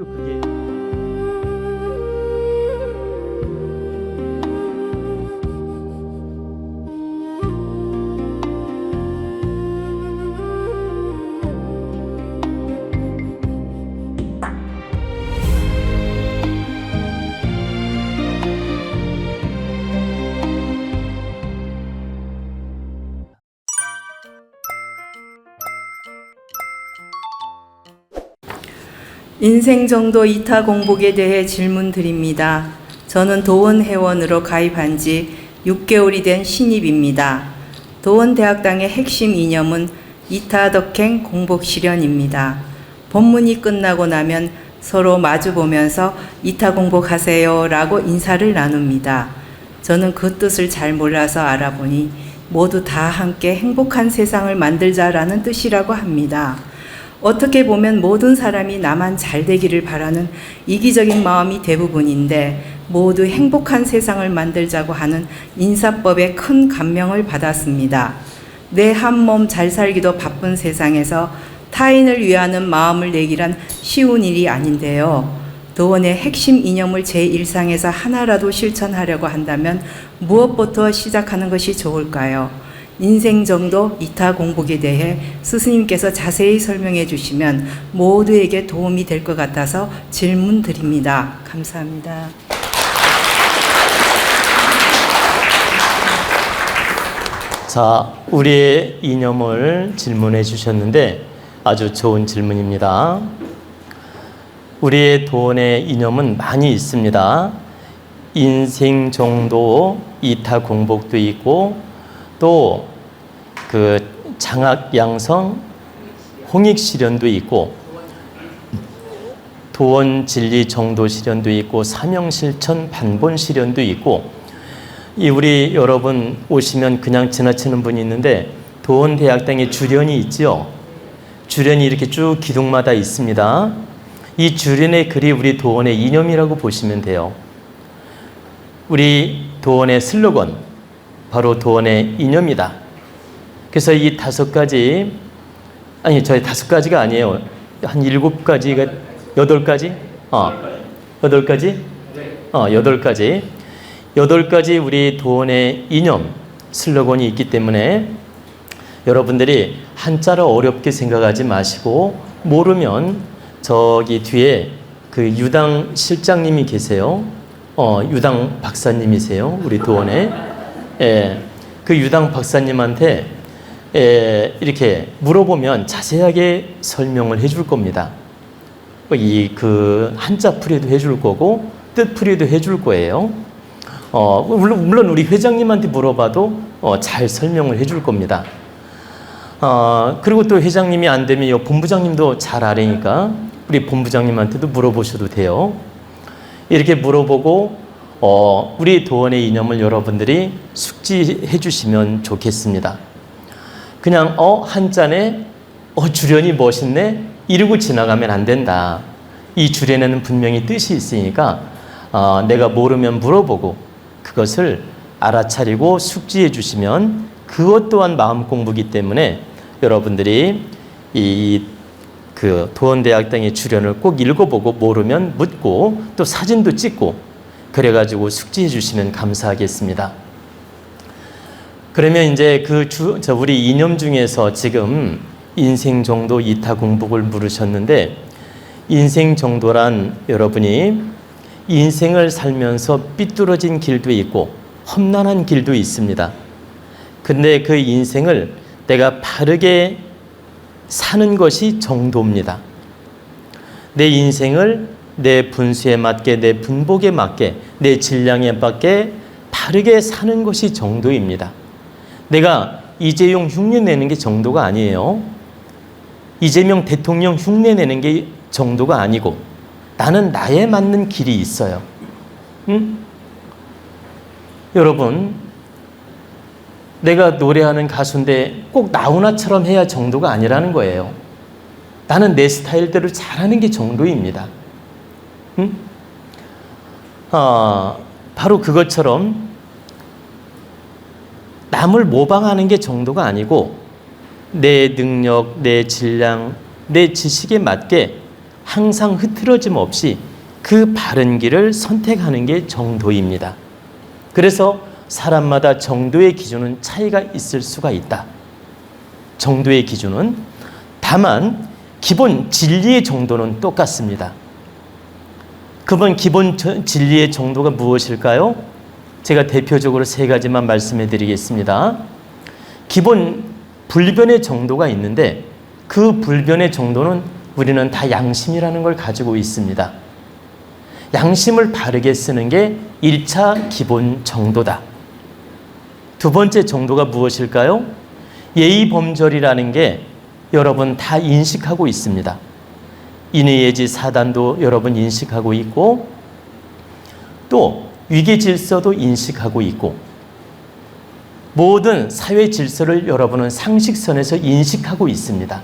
또 그게 인생정도 이타 공복에 대해 질문드립니다. 저는 도원 회원으로 가입한 지 6개월이 된 신입입니다. 도원 대학당의 핵심 이념은 이타 덕행 공복 실현입니다. 법문이 끝나고 나면 서로 마주보면서 이타 공복하세요 라고 인사를 나눕니다. 저는 그 뜻을 잘 몰라서 알아보니 모두 다 함께 행복한 세상을 만들자라는 뜻이라고 합니다. 어떻게 보면 모든 사람이 나만 잘 되기를 바라는 이기적인 마음이 대부분인데 모두 행복한 세상을 만들자고 하는 인사법에 큰 감명을 받았습니다. 내 한 몸 잘 살기도 바쁜 세상에서 타인을 위하는 마음을 내기란 쉬운 일이 아닌데요. 도원의 핵심 이념을 제 일상에서 하나라도 실천하려고 한다면 무엇부터 시작하는 것이 좋을까요? 인생정도 이타 공복에 대해 스승님께서 자세히 설명해 주시면 모두에게 도움이 될 것 같아서 질문 드립니다. 감사합니다. 자, 우리의 이념을 질문해 주셨는데 아주 좋은 질문입니다. 우리의 도원의 이념은 많이 있습니다. 인생정도 이타 공복도 있고 또 그 장학양성 홍익실현도 있고 도원진리정도실현도 있고 사명실천 반본실현도 있고 이 우리 여러분 오시면 그냥 지나치는 분이 있는데 도원대학당에 주련이 있죠. 주련이 이렇게 쭉 기둥마다 있습니다. 이 주련의 글이 우리 도원의 이념이라고 보시면 돼요. 우리 도원의 슬로건 바로 도원의 이념이다. 그래서 이 5가지, 아니 저희 5가지가 아니에요. 한 7가지가 8가지? 8가지? 8가지. 8가지 우리 도원의 이념 슬로건이 있기 때문에 여러분들이 한자를 어렵게 생각하지 마시고 모르면 저기 뒤에 그 유당 실장님이 계세요. 유당 박사님이세요. 우리 도원에. 그 유당 박사님한테 이렇게 물어보면 자세하게 설명을 해줄 겁니다. 그 한자 풀이도 해줄 거고 뜻 풀이도 해줄 거예요. 물론 우리 회장님한테 물어봐도 잘 설명을 해줄 겁니다. 그리고 또 회장님이 안 되면 이 본부장님도 잘 아니까 우리 본부장님한테도 물어보셔도 돼요. 이렇게 물어보고 우리 도원의 이념을 여러분들이 숙지해 주시면 좋겠습니다. 그냥 한자네 주련이 멋있네 이러고 지나가면 안 된다. 이 주련에는 분명히 뜻이 있으니까 내가 모르면 물어보고 그것을 알아차리고 숙지해 주시면 그것 또한 마음 공부이기 때문에 여러분들이 그 도원대학당의 주련을 꼭 읽어보고 모르면 묻고 또 사진도 찍고 그래가지고 숙지해 주시면 감사하겠습니다. 그러면 이제 우리 이념 중에서 지금 인생정도 이타 공복을 물으셨는데 인생정도란 여러분이 인생을 살면서 삐뚤어진 길도 있고 험난한 길도 있습니다. 근데 그 인생을 내가 바르게 사는 것이 정도입니다. 내 인생을 내 분수에 맞게 내 분복에 맞게 내 질량에 맞게 바르게 사는 것이 정도입니다. 내가 이재용 흉내 내는 게 정도가 아니에요. 이재명 대통령 흉내 내는 게 정도가 아니고 나는 나에 맞는 길이 있어요. 응? 여러분 내가 노래하는 가수인데 꼭 나훈아처럼 해야 정도가 아니라는 거예요. 나는 내 스타일대로 잘하는 게 정도입니다. 응? 바로 그것처럼 남을 모방하는 게 정도가 아니고 내 능력, 내 질량, 내 지식에 맞게 항상 흐트러짐 없이 그 바른 길을 선택하는 게 정도입니다. 그래서 사람마다 정도의 기준은 차이가 있을 수가 있다. 정도의 기준은 다만 기본 진리의 정도는 똑같습니다. 그러면 기본 진리의 정도가 무엇일까요? 제가 대표적으로 세 가지만 말씀해 드리겠습니다. 기본 불변의 정도가 있는데 그 불변의 정도는 우리는 다 양심이라는 걸 가지고 있습니다. 양심을 바르게 쓰는 게 1차 기본 정도다. 두 번째 정도가 무엇일까요? 예의범절이라는 게 여러분 다 인식하고 있습니다. 인의예지 사단도 여러분 인식하고 있고 또 위계질서도 인식하고 있고 모든 사회 질서를 여러분은 상식선에서 인식하고 있습니다.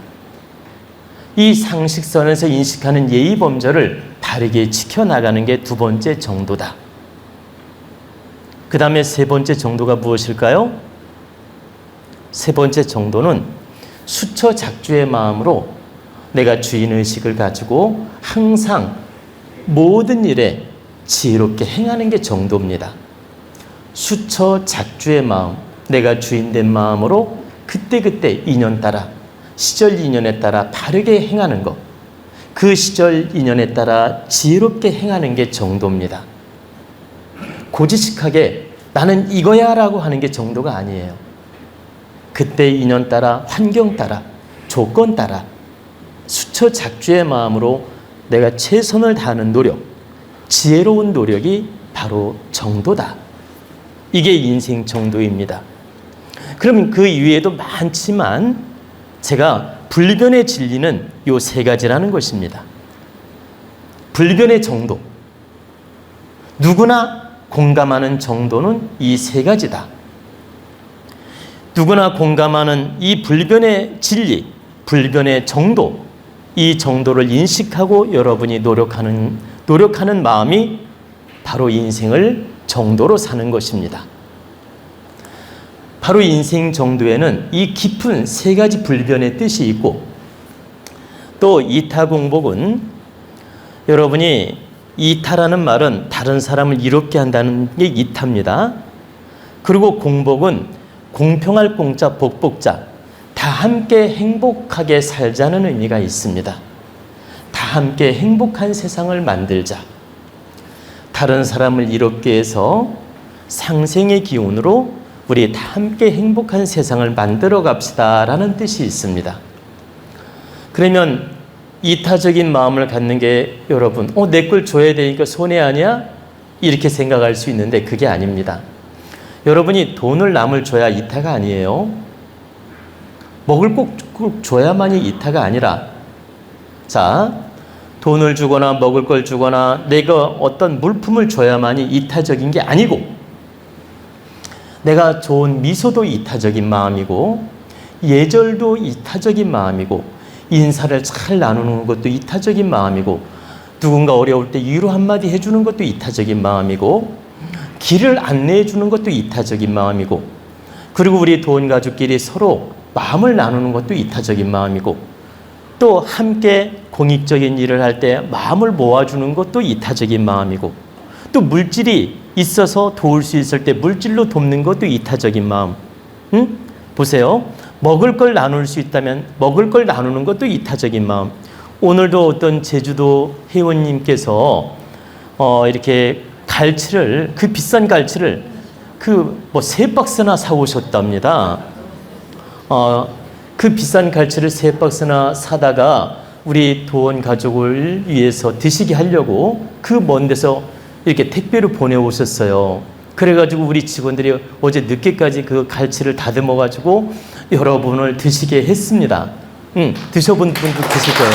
이 상식선에서 인식하는 예의범절을 바르게 지켜나가는 게 두 번째 정도다. 그 다음에 세 번째 정도가 무엇일까요? 세 번째 정도는 수처작주의 마음으로 내가 주인의식을 가지고 항상 모든 일에 지혜롭게 행하는 게 정도입니다. 수처작주의 마음, 내가 주인된 마음으로 그때그때 인연 따라 시절 인연에 따라 바르게 행하는 것, 그 시절 인연에 따라 지혜롭게 행하는 게 정도입니다. 고지식하게 나는 이거야 라고 하는 게 정도가 아니에요. 그때 인연 따라 환경 따라 조건 따라 수처작주의 마음으로 내가 최선을 다하는 노력, 지혜로운 노력이 바로 정도다. 이게 인생 정도입니다. 그럼 그 이외에도 많지만 제가 불변의 진리는 요 세 가지라는 것입니다. 불변의 정도, 누구나 공감하는 정도는 이 세 가지다. 누구나 공감하는 이 불변의 진리, 불변의 정도, 이 정도를 인식하고 여러분이 노력하는 마음이 바로 인생을 정도로 사는 것입니다. 바로 인생 정도에는 이 깊은 세 가지 불변의 뜻이 있고 또 이타공복은 여러분이 이타라는 말은 다른 사람을 이롭게 한다는 게 이타입니다. 그리고 공복은 공평할 공자, 복복자, 다 함께 행복하게 살자는 의미가 있습니다. 다 함께 행복한 세상을 만들자. 다른 사람을 이롭게 해서 상생의 기운으로 우리 다 함께 행복한 세상을 만들어 갑시다 라는 뜻이 있습니다. 그러면 이타적인 마음을 갖는 게 여러분 내 걸 줘야 되니까 손해 아니야? 이렇게 생각할 수 있는데 그게 아닙니다. 여러분이 돈을 남을 줘야 이타가 아니에요. 먹을 꼭 줘야만이 이타가 아니라 자, 돈을 주거나 먹을 걸 주거나 내가 어떤 물품을 줘야만이 이타적인 게 아니고 내가 좋은 미소도 이타적인 마음이고 예절도 이타적인 마음이고 인사를 잘 나누는 것도 이타적인 마음이고 누군가 어려울 때 위로 한마디 해주는 것도 이타적인 마음이고 길을 안내해 주는 것도 이타적인 마음이고 그리고 우리 돈 가족끼리 서로 마음을 나누는 것도 이타적인 마음이고 또 함께 공익적인 일을 할 때 마음을 모아주는 것도 이타적인 마음이고 또 물질이 있어서 도울 수 있을 때 물질로 돕는 것도 이타적인 마음. 보세요. 먹을 걸 나눌 수 있다면 먹을 걸 나누는 것도 이타적인 마음. 오늘도 어떤 제주도 회원님께서 이렇게 갈치를 그 비싼 갈치를 세 박스나 사오셨답니다. 그 비싼 갈치를 3박스나 사다가 우리 도원 가족을 위해서 드시게 하려고 그 먼 데서 이렇게 택배로 보내오셨어요. 그래가지고 우리 직원들이 어제 늦게까지 그 갈치를 다듬어 가지고 여러분을 드시게 했습니다. 드셔본 분도 계실 거예요.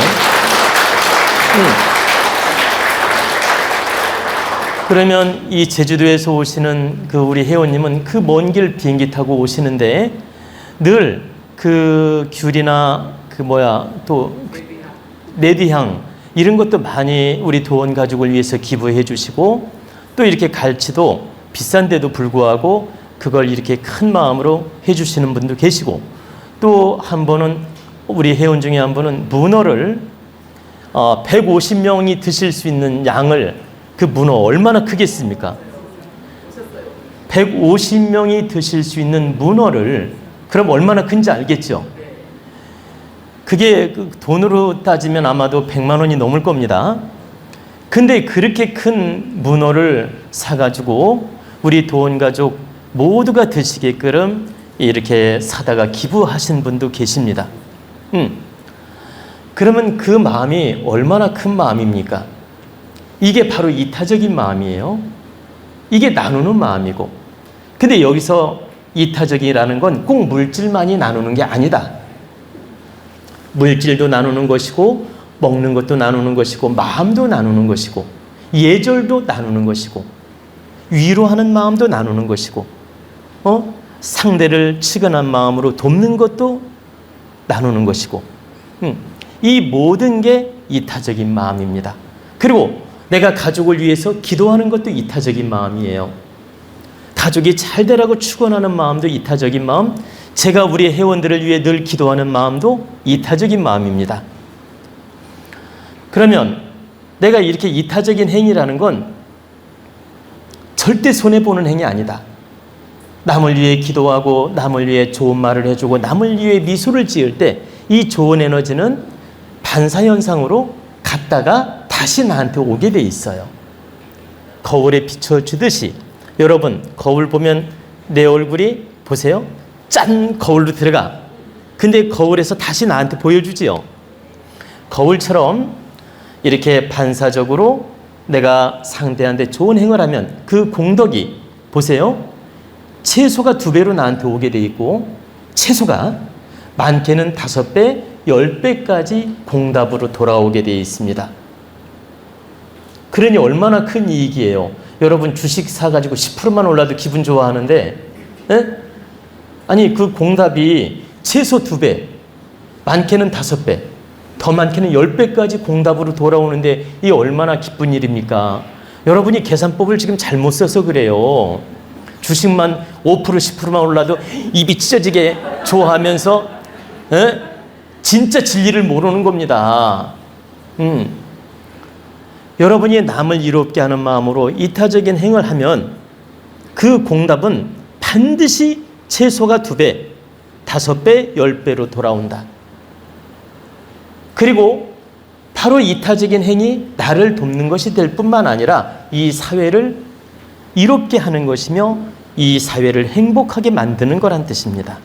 그러면 이 제주도에서 오시는 그 우리 회원님은 그 먼 길 비행기 타고 오시는데 늘 그 귤이나 또 네디향 이런 것도 많이 우리 도원 가족을 위해서 기부해 주시고 또 이렇게 갈치도 비싼데도 불구하고 그걸 이렇게 큰 마음으로 해 주시는 분도 계시고 또 한 분은 우리 회원 중에 한 분은 문어를 150명이 드실 수 있는 양을 그 문어 얼마나 크겠습니까? 150명이 드실 수 있는 문어를 그럼 얼마나 큰지 알겠죠? 그게 그 돈으로 따지면 아마도 100만 원이 넘을 겁니다. 근데 그렇게 큰 문어를 사가지고 우리 도원가족 모두가 드시게끔 이렇게 사다가 기부하신 분도 계십니다. 그러면 그 마음이 얼마나 큰 마음입니까? 이게 바로 이타적인 마음이에요. 이게 나누는 마음이고. 근데 여기서 이타적이라는 건 꼭 물질만이 나누는 게 아니다. 물질도 나누는 것이고, 먹는 것도 나누는 것이고, 마음도 나누는 것이고, 예절도 나누는 것이고, 위로하는 마음도 나누는 것이고, 상대를 치근한 마음으로 돕는 것도 나누는 것이고, 이 모든 게 이타적인 마음입니다. 그리고 내가 가족을 위해서 기도하는 것도 이타적인 마음이에요. 가족이 잘 되라고 축원하는 마음도 이타적인 마음, 제가 우리 회원들을 위해 늘 기도하는 마음도 이타적인 마음입니다. 그러면 내가 이렇게 이타적인 행위라는 건 절대 손해보는 행위 아니다. 남을 위해 기도하고 남을 위해 좋은 말을 해주고 남을 위해 미소를 지을 때 이 좋은 에너지는 반사현상으로 갔다가 다시 나한테 오게 돼 있어요. 거울에 비춰주듯이 여러분 거울 보면 내 얼굴이 보세요. 짠 거울로 들어가. 근데 거울에서 다시 나한테 보여주지요. 거울처럼 이렇게 반사적으로 내가 상대한테 좋은 행을 하면 그 공덕이 보세요. 최소가 2배로 나한테 오게 돼 있고 최소가 많게는 5배, 10배까지 공답으로 돌아오게 돼 있습니다. 그러니 얼마나 큰 이익이에요. 여러분 주식 사가지고 10%만 올라도 기분 좋아하는데 에? 아니 그 공답이 최소 2배, 많게는 5배, 더 많게는 10배까지 공답으로 돌아오는데 이 얼마나 기쁜 일입니까? 여러분이 계산법을 지금 잘못 써서 그래요. 주식만 5%, 10%만 올라도 입이 찢어지게 좋아하면서 진짜 진리를 모르는 겁니다. 여러분이 남을 이롭게 하는 마음으로 이타적인 행을 하면 그 공답은 반드시 최소가 2배, 5배, 10배로 돌아온다. 그리고 바로 이타적인 행이 나를 돕는 것이 될 뿐만 아니라 이 사회를 이롭게 하는 것이며 이 사회를 행복하게 만드는 거란 뜻입니다.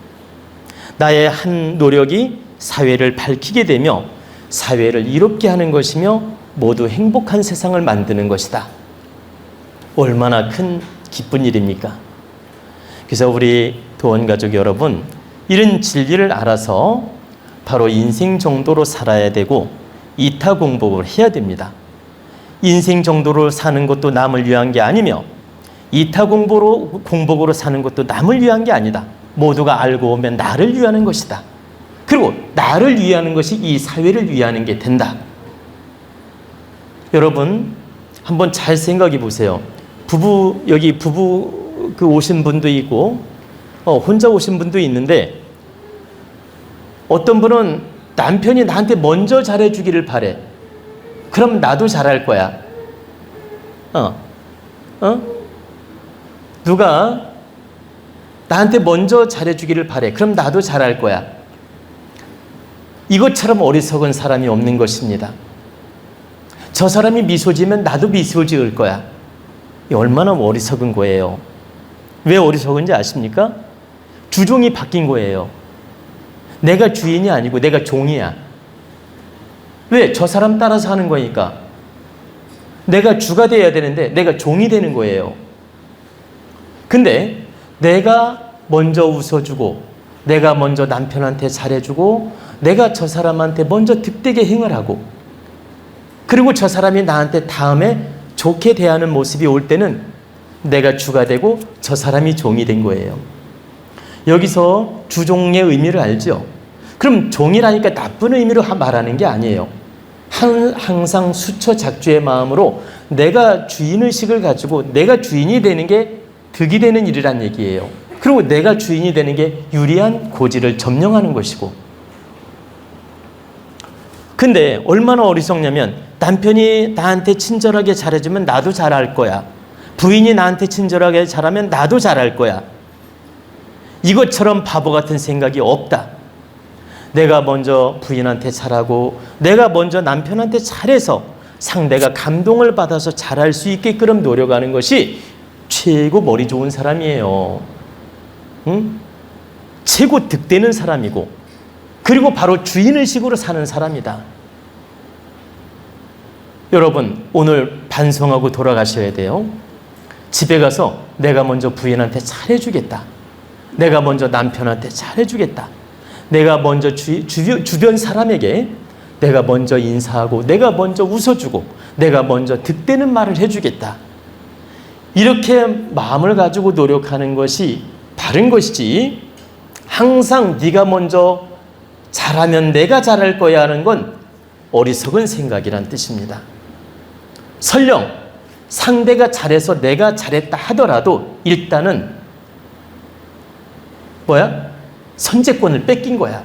나의 한 노력이 사회를 밝히게 되며 사회를 이롭게 하는 것이며 모두 행복한 세상을 만드는 것이다. 얼마나 큰 기쁜 일입니까? 그래서 우리 도원가족 여러분, 이런 진리를 알아서 바로 인생 정도로 살아야 되고 이타공복을 해야 됩니다. 인생 정도로 사는 것도 남을 위한 게 아니며 이타공복으로 사는 것도 남을 위한 게 아니다. 모두가 알고 오면 나를 위하는 것이다. 그리고 나를 위하는 것이 이 사회를 위하는 게 된다. 여러분 한번 잘 생각해 보세요. 여기 부부 오신 분도 있고 혼자 오신 분도 있는데 어떤 분은 남편이 나한테 먼저 잘해주기를 바래. 그럼 나도 잘할 거야. 누가 나한테 먼저 잘해주기를 바래. 그럼 나도 잘할 거야. 이것처럼 어리석은 사람이 없는 것입니다. 저 사람이 미소 지으면 나도 미소 지을 거야. 이 얼마나 어리석은 거예요. 왜 어리석은지 아십니까? 주종이 바뀐 거예요. 내가 주인이 아니고 내가 종이야. 왜? 저 사람 따라서 하는 거니까. 내가 주가 돼야 되는데 내가 종이 되는 거예요. 근데 내가 먼저 웃어주고 내가 먼저 남편한테 잘해주고 내가 저 사람한테 먼저 득되게 행을 하고 그리고 저 사람이 나한테 다음에 좋게 대하는 모습이 올 때는 내가 주가 되고 저 사람이 종이 된 거예요. 여기서 주종의 의미를 알죠? 그럼 종이라니까 나쁜 의미로 말하는 게 아니에요. 항상 수처작주의 마음으로 내가 주인의식을 가지고 내가 주인이 되는 게 득이 되는 일이란 얘기예요. 그리고 내가 주인이 되는 게 유리한 고지를 점령하는 것이고 근데 얼마나 어리석냐면 남편이 나한테 친절하게 잘해주면 나도 잘할 거야. 부인이 나한테 친절하게 잘하면 나도 잘할 거야. 이것처럼 바보 같은 생각이 없다. 내가 먼저 부인한테 잘하고 내가 먼저 남편한테 잘해서 상대가 감동을 받아서 잘할 수 있게끔 노력하는 것이 최고 머리 좋은 사람이에요. 응? 최고 득되는 사람이고, 그리고 바로 주인의식으로 사는 사람이다. 여러분, 오늘 반성하고 돌아가셔야 돼요. 집에 가서 내가 먼저 부인한테 잘해주겠다. 내가 먼저 남편한테 잘해주겠다. 내가 먼저 주변 사람에게 내가 먼저 인사하고 내가 먼저 웃어주고 내가 먼저 득되는 말을 해주겠다. 이렇게 마음을 가지고 노력하는 것이 바른 것이지, 항상 네가 먼저 잘하면 내가 잘할 거야 하는 건 어리석은 생각이란 뜻입니다. 설령 상대가 잘해서 내가 잘했다 하더라도 일단은 뭐야? 선제권을 뺏긴 거야.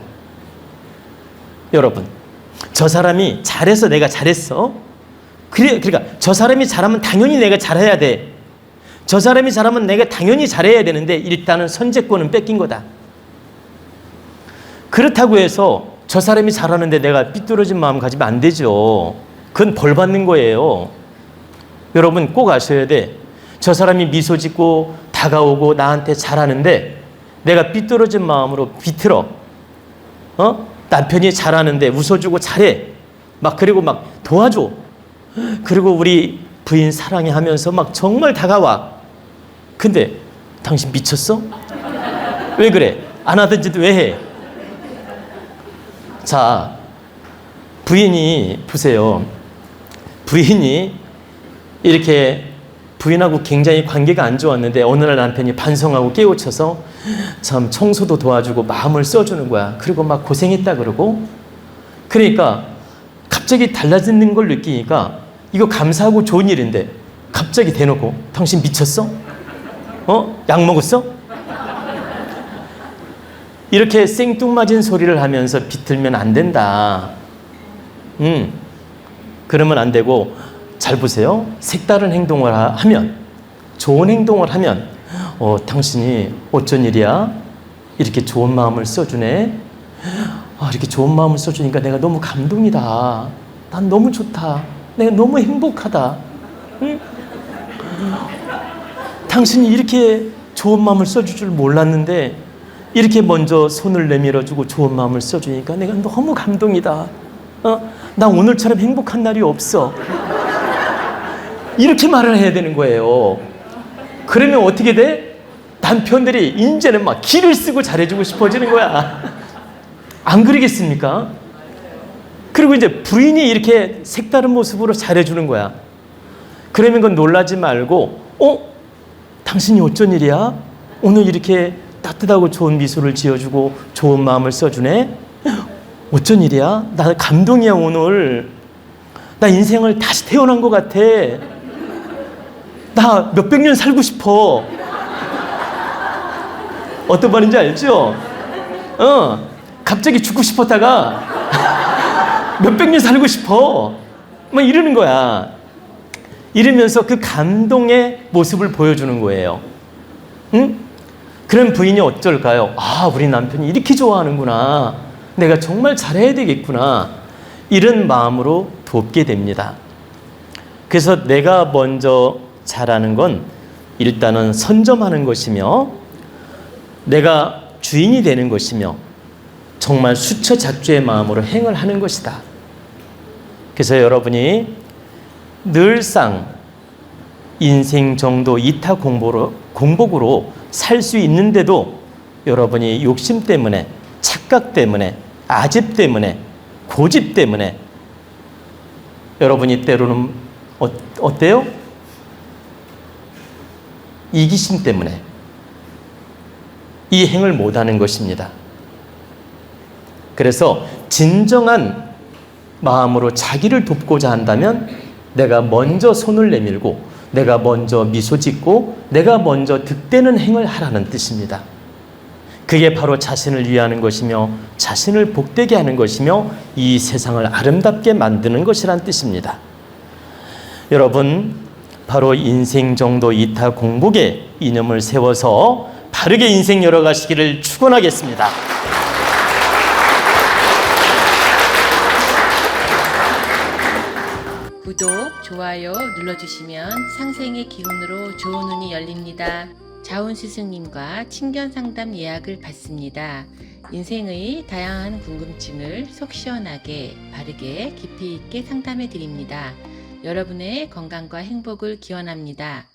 여러분, 저 사람이 잘해서 내가 잘했어. 그러니까 저 사람이 잘하면 당연히 내가 잘해야 돼. 저 사람이 잘하면 내가 당연히 잘해야 되는데 일단은 선제권은 뺏긴 거다. 그렇다고 해서 저 사람이 잘하는데 내가 삐뚤어진 마음 가지면 안 되죠. 그건 벌 받는 거예요. 여러분 꼭 아셔야 돼. 저 사람이 미소 짓고 다가오고 나한테 잘하는데 내가 삐뚤어진 마음으로 비틀어. 남편이 잘하는데 웃어주고 잘해. 그리고 도와줘. 그리고 우리 부인 사랑해 하면서 정말 다가와. 근데 당신 미쳤어? 왜 그래? 안 하든지도 왜 해? 자, 부인이 보세요. 부인이 이렇게 부인하고 굉장히 관계가 안 좋았는데 어느 날 남편이 반성하고 깨우쳐서 참 청소도 도와주고 마음을 써주는 거야. 그리고 고생했다 그러고, 그러니까 갑자기 달라지는 걸 느끼니까 이거 감사하고 좋은 일인데 갑자기 대놓고 당신 미쳤어? 약 먹었어? 이렇게 생뚱맞은 소리를 하면서 비틀면 안 된다. 그러면 안 되고, 잘 보세요. 색다른 행동을 하면, 좋은 행동을 하면 당신이 어쩐 일이야? 이렇게 좋은 마음을 써주네. 이렇게 좋은 마음을 써주니까 내가 너무 감동이다. 난 너무 좋다. 내가 너무 행복하다. 응? 당신이 이렇게 좋은 마음을 써줄 줄 몰랐는데 이렇게 먼저 손을 내밀어주고 좋은 마음을 써주니까 내가 너무 감동이다. 나 오늘처럼 행복한 날이 없어. 이렇게 말을 해야 되는 거예요. 그러면 어떻게 돼? 남편들이 이제는 기를 쓰고 잘해주고 싶어지는 거야. 안 그러겠습니까? 그리고 이제 부인이 이렇게 색다른 모습으로 잘해주는 거야. 그러면 그건 놀라지 말고, 당신이 어쩐 일이야? 오늘 이렇게 따뜻하고 좋은 미소를 지어주고 좋은 마음을 써주네? 어쩐 일이야? 나 감동이야 오늘. 나 인생을 다시 태어난 것 같아. 나 몇백 년 살고 싶어. 어떤 말인지 알죠? 갑자기 죽고 싶었다가 몇백 년 살고 싶어. 이러는 거야. 이러면서 그 감동의 모습을 보여주는 거예요. 응? 그럼 부인이 어쩔까요? 우리 남편이 이렇게 좋아하는구나. 내가 정말 잘해야 되겠구나. 이런 마음으로 돕게 됩니다. 그래서 내가 먼저 잘하는 건 일단은 선점하는 것이며 내가 주인이 되는 것이며 정말 수처작주의 마음으로 행을 하는 것이다. 그래서 여러분이 늘상 인생 정도 이타 공복으로 살 수 있는데도 여러분이 욕심 때문에, 착각 때문에, 아집 때문에, 고집 때문에 여러분이 때로는 어때요? 이기심 때문에 이 행을 못하는 것입니다. 그래서 진정한 마음으로 자기를 돕고자 한다면 내가 먼저 손을 내밀고 내가 먼저 미소 짓고 내가 먼저 득되는 행을 하라는 뜻입니다. 그게 바로 자신을 위하는 것이며 자신을 복되게 하는 것이며 이 세상을 아름답게 만드는 것이란 뜻입니다. 여러분, 바로 인생정도 이타 공복의 이념을 세워서 바르게 인생 열어가시기를 축원하겠습니다. 구독, 좋아요 눌러주시면 상생의 기운으로 좋은 운이 열립니다. 자운 스승님과 친견 상담 예약을 받습니다. 인생의 다양한 궁금증을 속 시원하게, 바르게, 깊이 있게 상담해 드립니다. 여러분의 건강과 행복을 기원합니다.